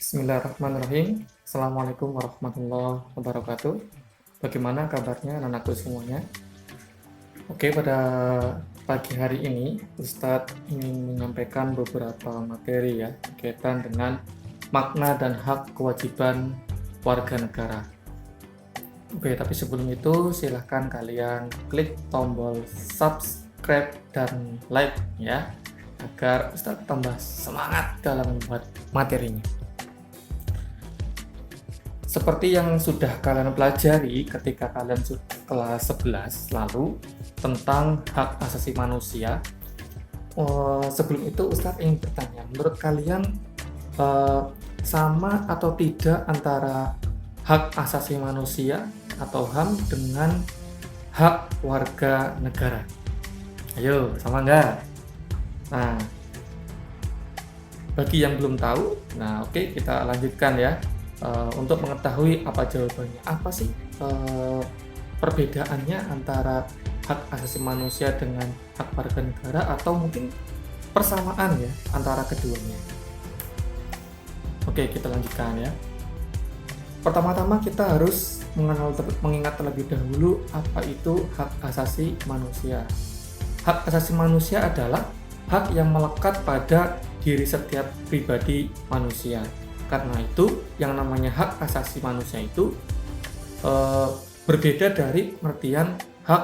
Bismillahirrahmanirrahim. Assalamualaikum warahmatullahi wabarakatuh. Bagaimana kabarnya anak-anakku semuanya? Oke, pada pagi hari ini Ustadz ingin menyampaikan beberapa materi ya berkaitan dengan makna dan hak kewajiban warga negara. Oke, tapi sebelum itu silahkan kalian klik tombol subscribe dan like ya, agar Ustadz tambah semangat dalam membuat materinya. Seperti yang sudah kalian pelajari ketika kalian kelas 11 lalu tentang hak asasi manusia, sebelum itu Ustadz ingin bertanya, menurut kalian sama atau tidak antara hak asasi manusia atau HAM dengan hak warga negara? Ayo, sama enggak? Nah, bagi yang belum tahu, oke, kita lanjutkan ya. Untuk mengetahui apa jawabannya, apa sih perbedaannya antara hak asasi manusia dengan hak warga negara, atau mungkin persamaan ya antara keduanya. Oke, kita lanjutkan ya. Pertama-tama kita harus mengingat terlebih dahulu apa itu hak asasi manusia. Hak asasi manusia adalah hak yang melekat pada diri setiap pribadi manusia. Karena itu, yang namanya hak asasi manusia itu berbeda dari pengertian hak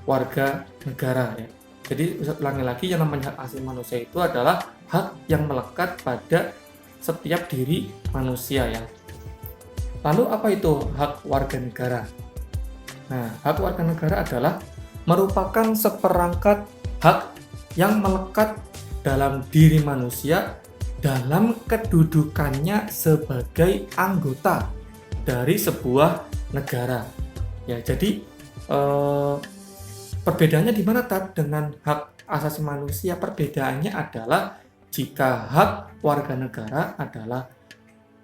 warga negara ya. Jadi, ulangi lagi, yang namanya hak asasi manusia itu adalah hak yang melekat pada setiap diri manusia ya. Lalu apa itu hak warga negara? Nah, hak warga negara adalah merupakan seperangkat hak yang melekat dalam diri manusia dalam kedudukannya sebagai anggota dari sebuah negara. Ya, jadi perbedaannya di mana dengan hak asasi manusia? Perbedaannya adalah jika hak warga negara adalah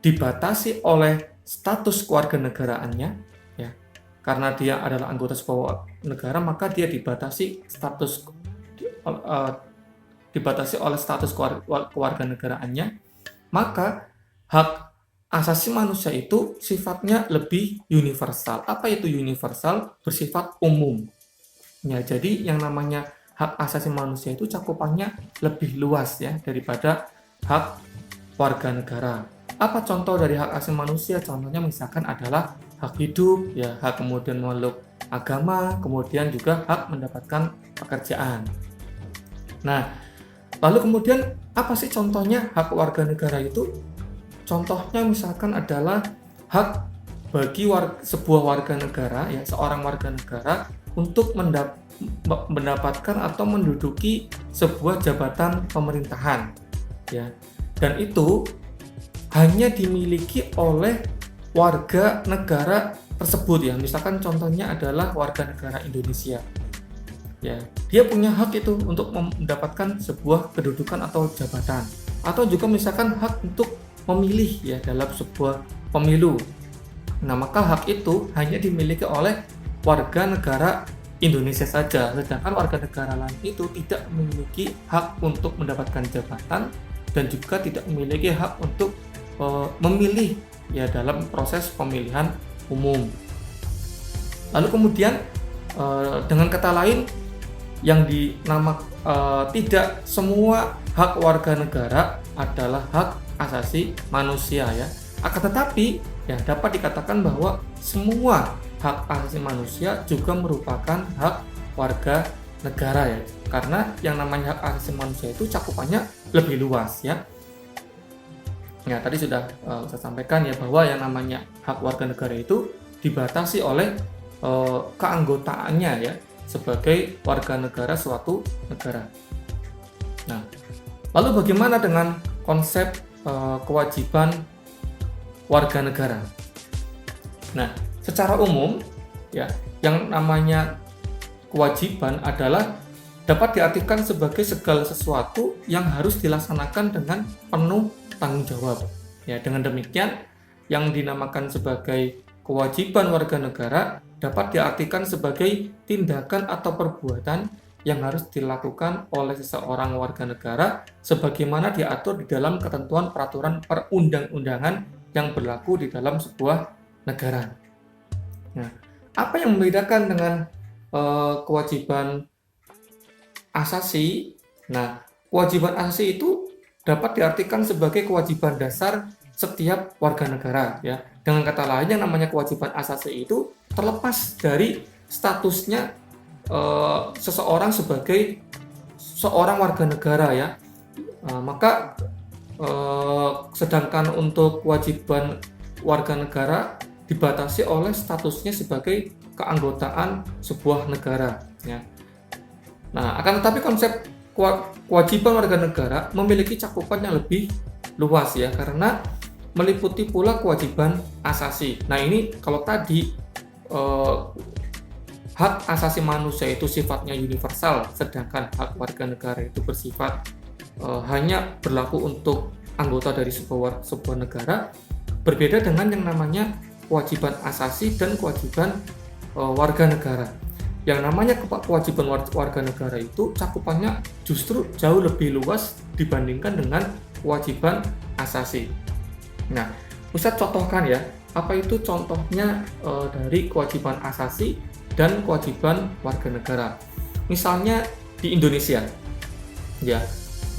dibatasi oleh status kewarganegaraannya, ya, karena dia adalah anggota sebuah negara, maka dia dibatasi oleh status kewarganegaraannya, maka hak asasi manusia itu sifatnya lebih universal. Apa itu universal? Bersifat umum. Ya, jadi yang namanya hak asasi manusia itu cakupannya lebih luas ya daripada hak warga negara. Apa contoh dari hak asasi manusia? Contohnya misalkan adalah hak hidup, ya, hak kemudian memeluk agama, kemudian juga hak mendapatkan pekerjaan. Nah, lalu kemudian apa sih contohnya hak warga negara itu? Contohnya misalkan adalah hak bagi sebuah warga negara, ya, seorang warga negara untuk mendapatkan atau menduduki sebuah jabatan pemerintahan, ya. Dan itu hanya dimiliki oleh warga negara tersebut ya. Misalkan contohnya adalah warga negara Indonesia. Ya, dia punya hak itu untuk mendapatkan sebuah kedudukan atau jabatan, atau juga misalkan hak untuk memilih ya dalam sebuah pemilu. Nah, maka hak itu hanya dimiliki oleh warga negara Indonesia saja, sedangkan warga negara lain itu tidak memiliki hak untuk mendapatkan jabatan dan juga tidak memiliki hak untuk memilih ya dalam proses pemilihan umum. Lalu kemudian dengan kata lain, yang tidak semua hak warga negara adalah hak asasi manusia ya. Akan tetapi ya dapat dikatakan bahwa semua hak asasi manusia juga merupakan hak warga negara ya. Karena yang namanya hak asasi manusia itu cakupannya lebih luas ya. Ya, tadi sudah saya sampaikan ya bahwa yang namanya hak warga negara itu dibatasi oleh keanggotaannya ya sebagai warga negara suatu negara. Nah, lalu bagaimana dengan konsep kewajiban warga negara? Nah, secara umum ya, yang namanya kewajiban adalah dapat diartikan sebagai segala sesuatu yang harus dilaksanakan dengan penuh tanggung jawab. Ya, dengan demikian yang dinamakan sebagai kewajiban warga negara dapat diartikan sebagai tindakan atau perbuatan yang harus dilakukan oleh seseorang warga negara sebagaimana diatur di dalam ketentuan peraturan perundang-undangan yang berlaku di dalam sebuah negara. Nah, apa yang membedakan dengan kewajiban asasi? Nah, kewajiban asasi itu dapat diartikan sebagai kewajiban dasar setiap warga negara, ya. Dengan kata lain, yang namanya kewajiban asasi itu terlepas dari statusnya seseorang sebagai seorang warga negara, ya. Maka sedangkan untuk kewajiban warga negara dibatasi oleh statusnya sebagai keanggotaan sebuah negara, ya. Nah, akan tetapi konsep kewajiban warga negara memiliki cakupan yang lebih luas, ya, karena meliputi pula kewajiban asasi. Nah, ini kalau tadi hak asasi manusia itu sifatnya universal, sedangkan hak warga negara itu bersifat hanya berlaku untuk anggota dari sebuah negara. Berbeda dengan yang namanya kewajiban asasi dan kewajiban warga negara. Yang namanya kewajiban warga negara itu cakupannya justru jauh lebih luas dibandingkan dengan kewajiban asasi. Nah, Ustadz contohkan ya, apa itu contohnya dari kewajiban asasi dan kewajiban warga negara. Misalnya di Indonesia, ya,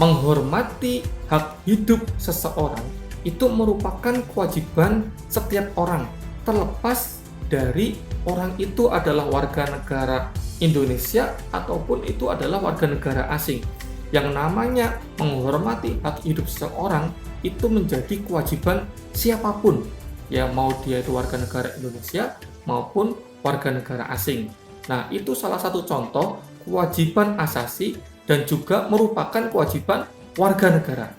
menghormati hak hidup seseorang itu merupakan kewajiban setiap orang, terlepas dari orang itu adalah warga negara Indonesia ataupun itu adalah warga negara asing. Yang namanya menghormati hak hidup seseorang itu menjadi kewajiban siapapun, ya, mau dia itu warga negara Indonesia maupun warga negara asing. Nah, itu salah satu contoh kewajiban asasi dan juga merupakan kewajiban warga negara,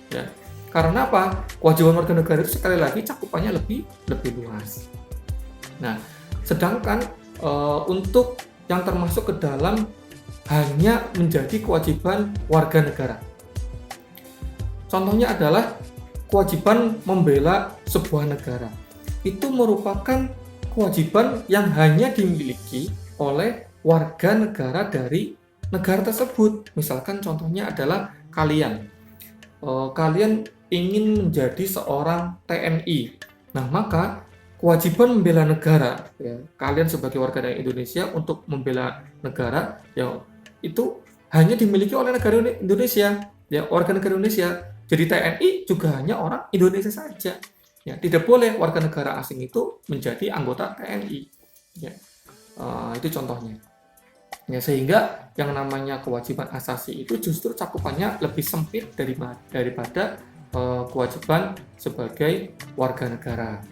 ya. Karena apa? Kewajiban warga negara itu sekali lagi cakupannya lebih luas. Nah, sedangkan untuk yang termasuk ke dalam hanya menjadi kewajiban warga negara. Contohnya adalah kewajiban membela sebuah negara. Itu merupakan kewajiban yang hanya dimiliki oleh warga negara dari negara tersebut. Misalkan contohnya adalah kalian ingin menjadi seorang TNI. Nah, maka kewajiban membela negara, ya, kalian sebagai warga negara Indonesia untuk membela negara, ya, itu hanya dimiliki oleh negara Indonesia, ya, warga negara Indonesia. Jadi TNI juga hanya orang Indonesia saja, ya. Tidak boleh warga negara asing itu menjadi anggota TNI, ya. Itu contohnya. Ya, sehingga yang namanya kewajiban asasi itu justru cakupannya lebih sempit daripada kewajiban sebagai warga negara.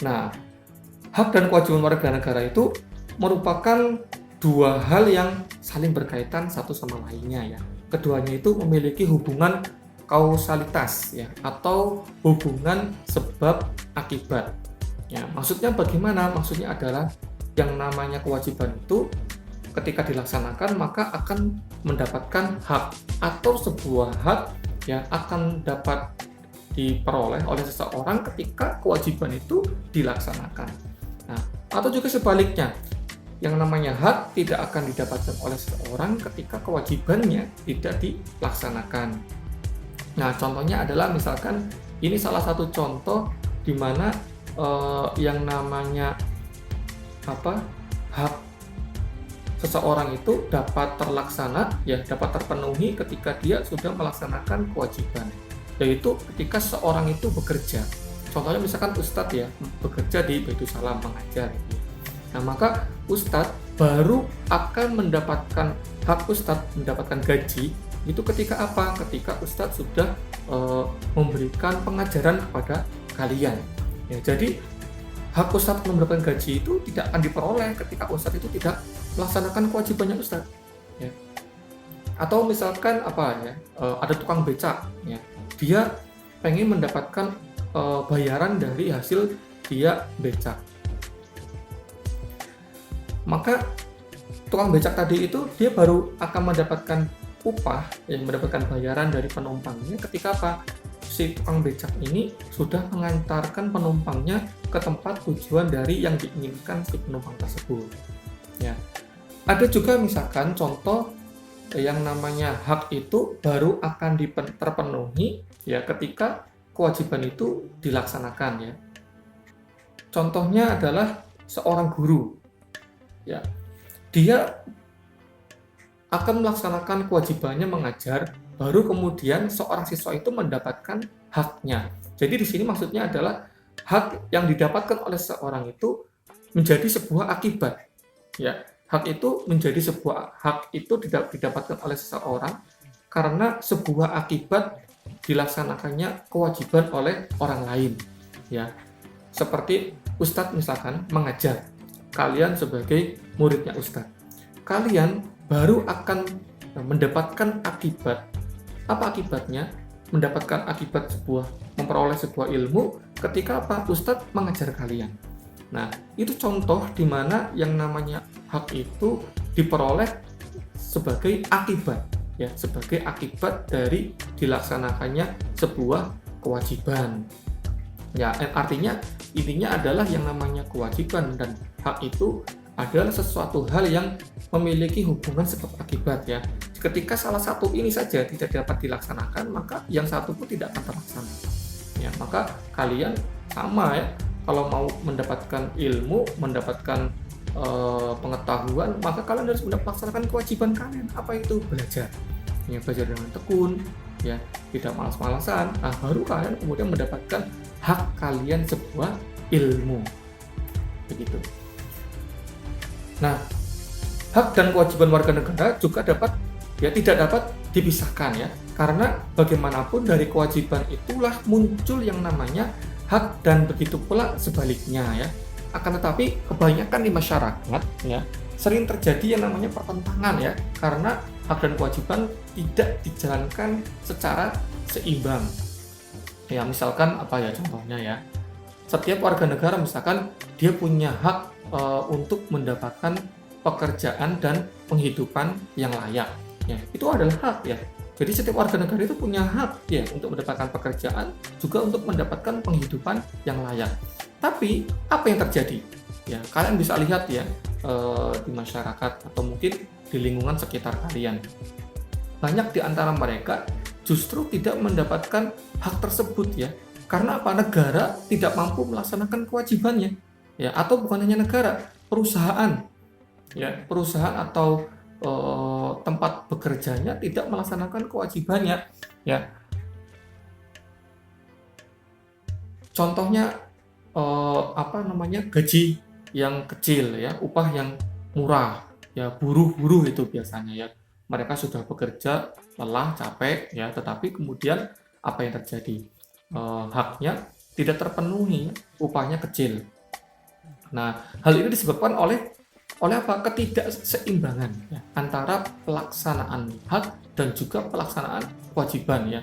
Nah, hak dan kewajiban warga negara itu merupakan dua hal yang saling berkaitan satu sama lainnya, ya. Keduanya itu memiliki hubungan kausalitas, ya, atau hubungan sebab akibat. Ya, maksudnya bagaimana? Maksudnya adalah yang namanya kewajiban itu ketika dilaksanakan maka akan mendapatkan hak, atau sebuah hak, ya, akan dapat diperoleh oleh seseorang ketika kewajiban itu dilaksanakan. Nah, atau juga sebaliknya, yang namanya hak tidak akan didapatkan oleh seseorang ketika kewajibannya tidak dilaksanakan. Nah, contohnya adalah misalkan ini salah satu contoh di mana yang namanya hak seseorang itu dapat terlaksana, ya, dapat terpenuhi ketika dia sudah melaksanakan kewajiban, yaitu ketika seorang itu bekerja. Contohnya misalkan Ustadz, ya, bekerja di Baitul Salam mengajar, ya. Nah, maka Ustadz baru akan mendapatkan hak Ustadz mendapatkan gaji itu ketika apa? Ketika Ustadz sudah memberikan pengajaran kepada kalian, ya. Jadi hak Ustadz mendapatkan gaji itu tidak akan diperoleh ketika Ustadz itu tidak melaksanakan kewajibannya Ustadz, ya. Atau misalkan ada tukang becak, ya, dia pengen mendapatkan bayaran dari hasil dia becak, maka tukang becak tadi itu dia baru akan mendapatkan upah, yang mendapatkan bayaran dari penumpangnya ketika apa? si tukang becak ini sudah mengantarkan penumpangnya ke tempat tujuan dari yang diinginkan si penumpang tersebut. Ya. Ada juga misalkan contoh yang namanya hak itu baru akan terpenuhi ya ketika kewajiban itu dilaksanakan ya. Contohnya adalah seorang guru. Ya. Dia akan melaksanakan kewajibannya mengajar, baru kemudian seorang siswa itu mendapatkan haknya. Jadi di sini maksudnya adalah hak yang didapatkan oleh seorang itu menjadi sebuah akibat. Ya, hak itu didapatkan oleh seseorang karena sebuah akibat dilaksanakannya kewajiban oleh orang lain. Ya, seperti Ustadz misalkan mengajar, kalian sebagai muridnya Ustadz, kalian baru akan mendapatkan akibat. Apa akibatnya? Mendapatkan akibat memperoleh sebuah ilmu ketika Ustadz mengajar kalian. Nah, itu contoh di mana yang namanya hak itu diperoleh sebagai akibat, ya, sebagai akibat dari dilaksanakannya sebuah kewajiban. Ya, artinya intinya adalah yang namanya kewajiban dan hak itu adalah sesuatu hal yang memiliki hubungan sebab akibat ya. Ketika salah satu ini saja tidak dapat dilaksanakan, maka yang satu pun tidak akan terlaksana. Ya, maka kalian sama ya, kalau mau mendapatkan ilmu, mendapatkan pengetahuan, maka kalian harus melaksanakan kewajiban kalian. Apa itu? Belajar. Ya, belajar dengan tekun, ya, tidak malas-malasan. Nah, baru kalian kemudian mendapatkan hak kalian sebuah ilmu. Begitu. Nah, hak dan kewajiban warga negara juga tidak dapat dipisahkan ya, karena bagaimanapun dari kewajiban itulah muncul yang namanya hak dan begitu pula sebaliknya ya. Akan tetapi kebanyakan di masyarakat ya sering terjadi yang namanya pertentangan ya, karena hak dan kewajiban tidak dijalankan secara seimbang. Ya, misalkan apa ya contohnya ya. Setiap warga negara misalkan dia punya hak untuk mendapatkan pekerjaan dan penghidupan yang layak. Ya, itu adalah hak ya. Jadi setiap warga negara itu punya hak ya untuk mendapatkan pekerjaan, juga untuk mendapatkan penghidupan yang layak. Tapi apa yang terjadi? Ya, kalian bisa lihat ya di masyarakat atau mungkin di lingkungan sekitar kalian. Banyak di antara mereka justru tidak mendapatkan hak tersebut ya. Karena apa? Negara tidak mampu melaksanakan kewajibannya. Ya, atau bukan hanya negara, perusahaan. Ya, perusahaan atau tempat bekerjanya tidak melaksanakan kewajibannya ya. Contohnya gaji yang kecil ya, upah yang murah ya, buruh itu biasanya ya, mereka sudah bekerja lelah capek ya, tetapi kemudian apa yang terjadi, haknya tidak terpenuhi, upahnya kecil. Nah, hal ini disebabkan oleh apa? Ketidakseimbangan ya, antara pelaksanaan hak dan juga pelaksanaan kewajiban ya.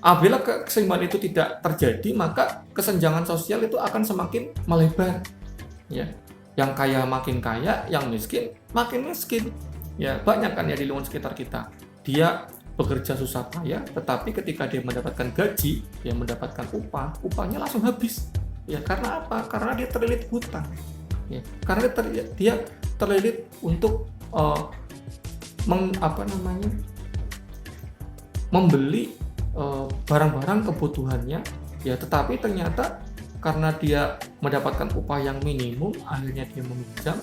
Apabila keseimbangan itu tidak terjadi, maka kesenjangan sosial itu akan semakin melebar ya. Yang kaya makin kaya, yang miskin makin miskin ya. Banyak kan ya di lingkungan sekitar kita, dia bekerja susah payah, tetapi ketika dia mendapatkan gaji, dia mendapatkan upahnya langsung habis ya. Karena apa? Karena dia terlilit hutang ya. Karena dia terlilit untuk membeli barang-barang kebutuhannya ya, tetapi ternyata karena dia mendapatkan upah yang minimum, akhirnya dia meminjam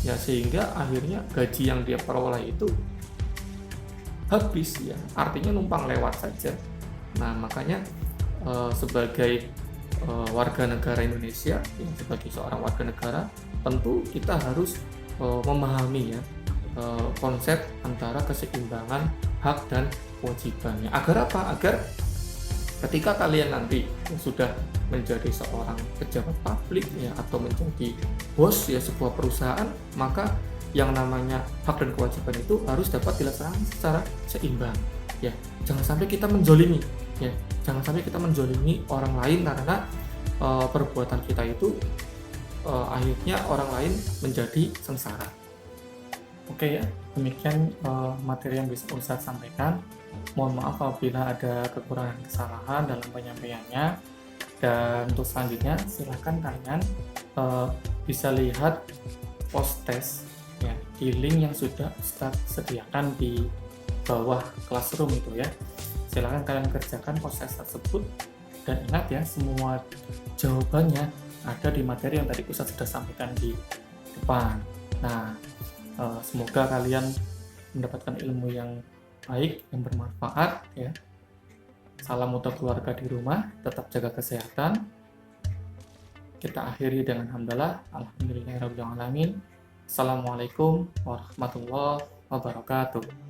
ya, sehingga akhirnya gaji yang dia peroleh itu habis ya, artinya numpang lewat saja. Nah, makanya sebagai warga negara Indonesia ya, sebagai seorang warga negara, tentu kita harus memahami ya konsep antara keseimbangan hak dan kewajibannya. Agar apa? Agar ketika kalian nanti sudah menjadi seorang pejabat publik ya, atau menjadi bos ya sebuah perusahaan, maka yang namanya hak dan kewajiban itu harus dapat dilaksanakan secara seimbang ya. Jangan sampai kita menzolimi ya, jangan sampai kita menzolimi orang lain karena perbuatan kita itu akhirnya orang lain menjadi sengsara. Oke ya, demikian materi yang bisa Ustadz sampaikan. Mohon maaf apabila ada kekurangan kesalahan dalam penyampaiannya. Dan untuk selanjutnya, silakan kalian eh, bisa lihat post test ya di link yang sudah Ustadz sediakan di bawah Classroom itu ya. Silakan kalian kerjakan post test tersebut dan ingat ya, semua jawabannya ada di materi yang tadi Ustadz sudah sampaikan di depan. Nah, semoga kalian mendapatkan ilmu yang baik, yang bermanfaat ya. Salam untuk keluarga di rumah, tetap jaga kesehatan. Kita akhiri dengan hamdalah, alhamdulillahirabbil alamin. Assalamualaikum warahmatullahi wabarakatuh.